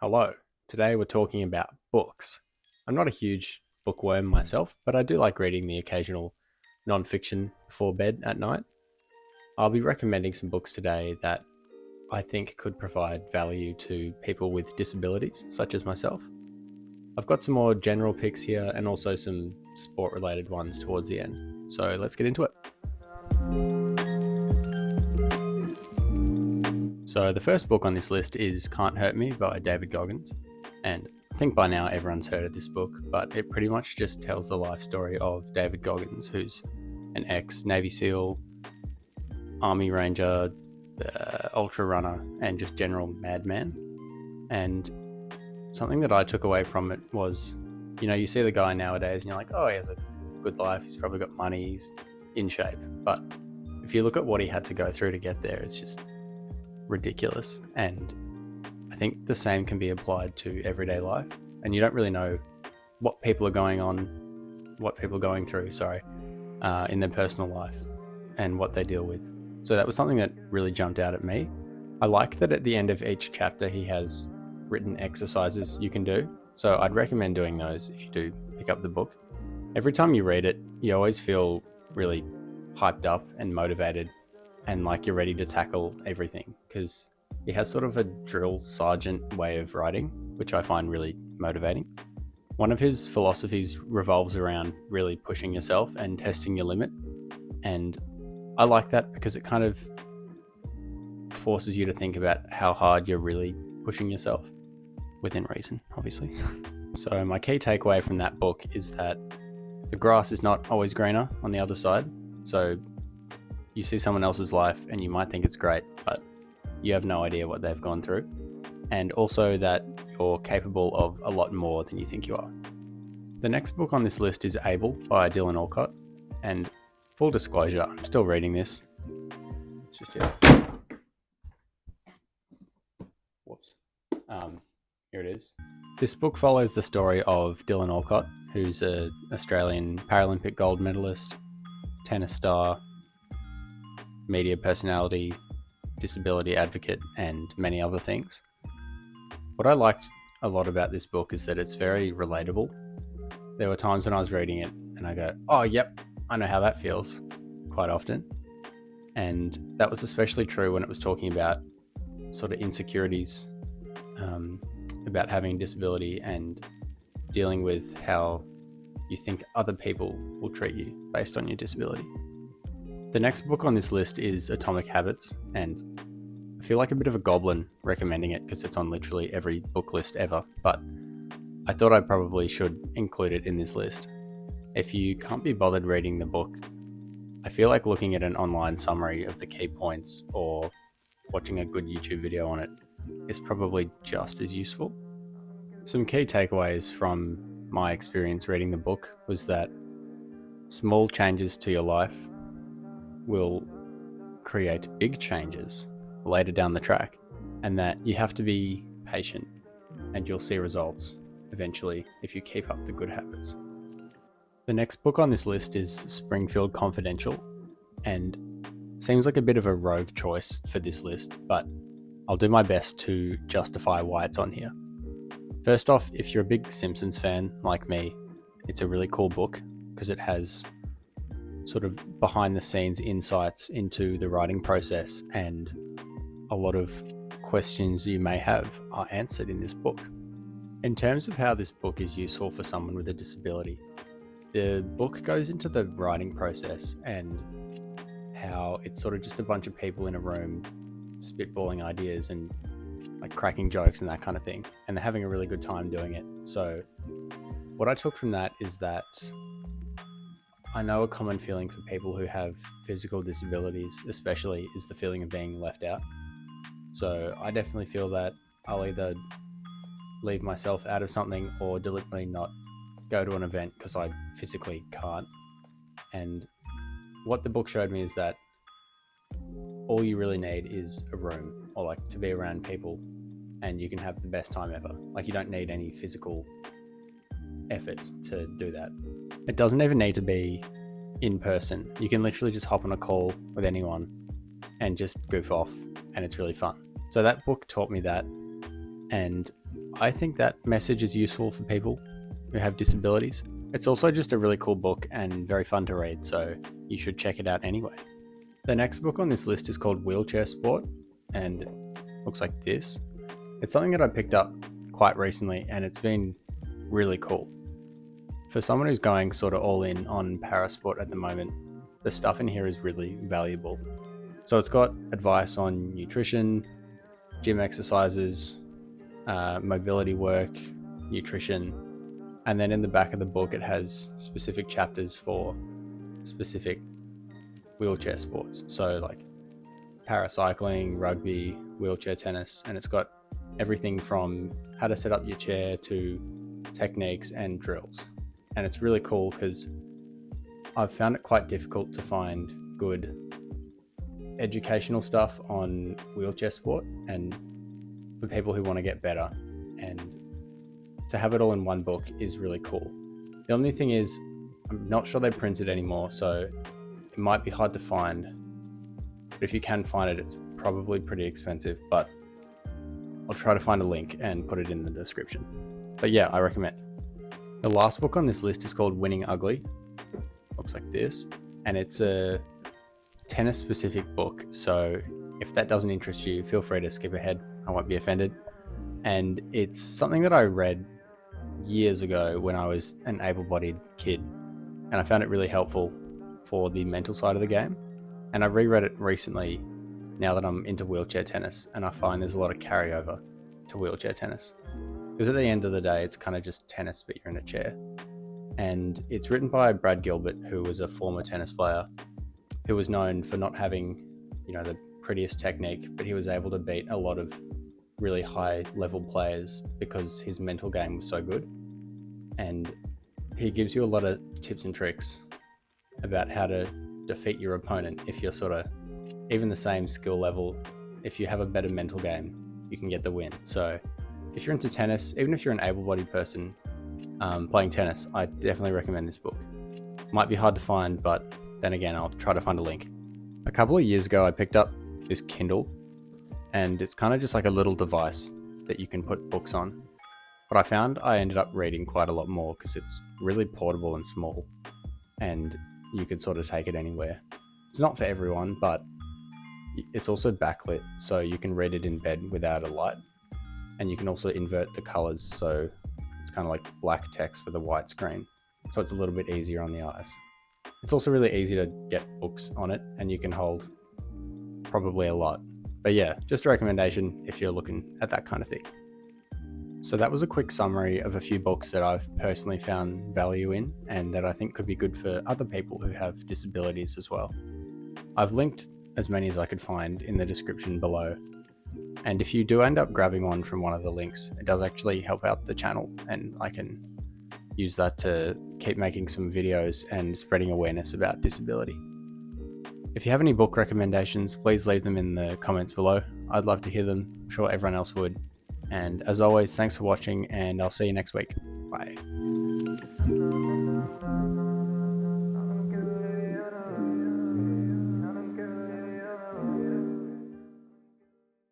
Hello. Today we're talking about books. I'm not a huge bookworm myself, but I do like reading the occasional non-fiction before bed at night. I'll be recommending some books today that I think could provide value to people with disabilities, such as myself. I've got some more general picks here and also some sport-related ones towards the end. So let's get into it. So the first book on this list is Can't Hurt Me by David Goggins. And I think by now everyone's heard of this book, but it pretty much just tells the life story of David Goggins, who's an ex-Navy SEAL, Army Ranger, ultra runner, and just general madman. And something that I took away from it was, you see the guy nowadays and you're like, oh, he has a good life, he's probably got money, he's in shape. But if you look at what he had to go through to get there, it's just ridiculous. And I think the same can be applied to everyday life, and you don't really know what people are going through, in their personal life and what they deal with. So that was something that really jumped out at me. I like that at the end of each chapter he has written exercises you can do. So I'd recommend doing those if you do pick up the book. Every time you read it, you always feel really hyped up and motivated and like you're ready to tackle everything, because he has sort of a drill sergeant way of writing, which I find really motivating. One of his philosophies revolves around really pushing yourself and testing your limit. And I like that because it kind of forces you to think about how hard you're really pushing yourself, within reason, obviously. So my key takeaway from that book is that the grass is not always greener on the other side. So you see someone else's life and you might think it's great, but you have no idea what they've gone through. And also that you're capable of a lot more than you think you are. The next book on this list is Able by Dylan Alcott. And full disclosure, I'm still reading this. It's just here. Whoops. Here it is. This book follows the story of Dylan Alcott, who's an Australian Paralympic gold medalist, tennis star, media personality, disability advocate, and many other things. What I liked a lot about this book is that it's very relatable. There were times when I was reading it and I go, oh, yep, I know how that feels, quite often. And that was especially true when it was talking about sort of insecurities about having a disability and dealing with how you think other people will treat you based on your disability. The next book on this list is Atomic Habits, and I feel like a bit of a goblin recommending it because it's on literally every book list ever, but I thought I probably should include it in this list. If you can't be bothered reading the book, I feel like looking at an online summary of the key points or watching a good YouTube video on it is probably just as useful. Some key takeaways from my experience reading the book was that small changes to your life will create big changes later down the track, and that you have to be patient and you'll see results eventually if you keep up the good habits. The next book on this list is Springfield Confidential, and seems like a bit of a rogue choice for this list, but I'll do my best to justify why it's on here. First off, if you're a big Simpsons fan like me, it's a really cool book because it has sort of behind the scenes insights into the writing process, and a lot of questions you may have are answered in this book. In terms of how this book is useful for someone with a disability, the book goes into the writing process and how it's sort of just a bunch of people in a room spitballing ideas and like cracking jokes and that kind of thing, and they're having a really good time doing it. So what I took from that is that I know a common feeling for people who have physical disabilities especially is the feeling of being left out. So I definitely feel that I'll either leave myself out of something or deliberately not go to an event because I physically can't. And what the book showed me is that all you really need is a room, or like to be around people, and you can have the best time ever. Like, you don't need any physical effort to do that. It doesn't even need to be in person. You can literally just hop on a call with anyone and just goof off, and it's really fun. So that book taught me that, and I think that message is useful for people who have disabilities. It's also just a really cool book and very fun to read, so you should check it out anyway. The next book on this list is called Wheelchair Sport, and it looks like this. It's something that I picked up quite recently, and it's been really cool. For someone who's going sort of all in on parasport at the moment, the stuff in here is really valuable. So it's got advice on nutrition, gym exercises, mobility work, nutrition, and then in the back of the book it has specific chapters for specific wheelchair sports. So like paracycling, rugby, wheelchair tennis, and it's got everything from how to set up your chair to techniques and drills. And it's really cool because I've found it quite difficult to find good educational stuff on wheelchair sport and for people who want to get better, and to have it all in one book is really cool. The only thing is I'm not sure they print it anymore, so it might be hard to find, but if you can find it, it's probably pretty expensive, but I'll try to find a link and put it in the description. But yeah, I recommend. The last book on this list is called Winning Ugly. Looks like this, and it's a tennis specific book, so if that doesn't interest you, feel free to skip ahead. I won't be offended. And it's something that I read years ago when I was an able-bodied kid, and I found it really helpful for the mental side of the game. And I reread it recently now that I'm into wheelchair tennis, and I find there's a lot of carryover to wheelchair tennis, because at the end of the day it's kind of just tennis but you're in a chair. And it's written by Brad Gilbert, who was a former tennis player who was known for not having, the prettiest technique, but he was able to beat a lot of really high level players because his mental game was so good. And he gives you a lot of tips and tricks about how to defeat your opponent if you're sort of even the same skill level. If you have a better mental game, you can get the win. So if you're into tennis, even if you're an able-bodied person playing tennis, I definitely recommend this book. Might be hard to find, but then again, I'll try to find a link. A couple of years ago, I picked up this Kindle, and it's kind of just like a little device that you can put books on. But I found I ended up reading quite a lot more because it's really portable and small, and you can sort of take it anywhere. It's not for everyone, but it's also backlit, so you can read it in bed without a light, and you can also invert the colors, so it's kind of like black text with a white screen, so it's a little bit easier on the eyes. It's also really easy to get books on it, and you can hold probably a lot. But yeah, just a recommendation if you're looking at that kind of thing. So that was a quick summary of a few books that I've personally found value in and that I think could be good for other people who have disabilities as well. I've linked as many as I could find in the description below. And if you do end up grabbing one from one of the links, it does actually help out the channel, and I can use that to keep making some videos and spreading awareness about disability. If you have any book recommendations, please leave them in the comments below. I'd love to hear them. I'm sure everyone else would. And as always, thanks for watching, and I'll see you next week. Bye.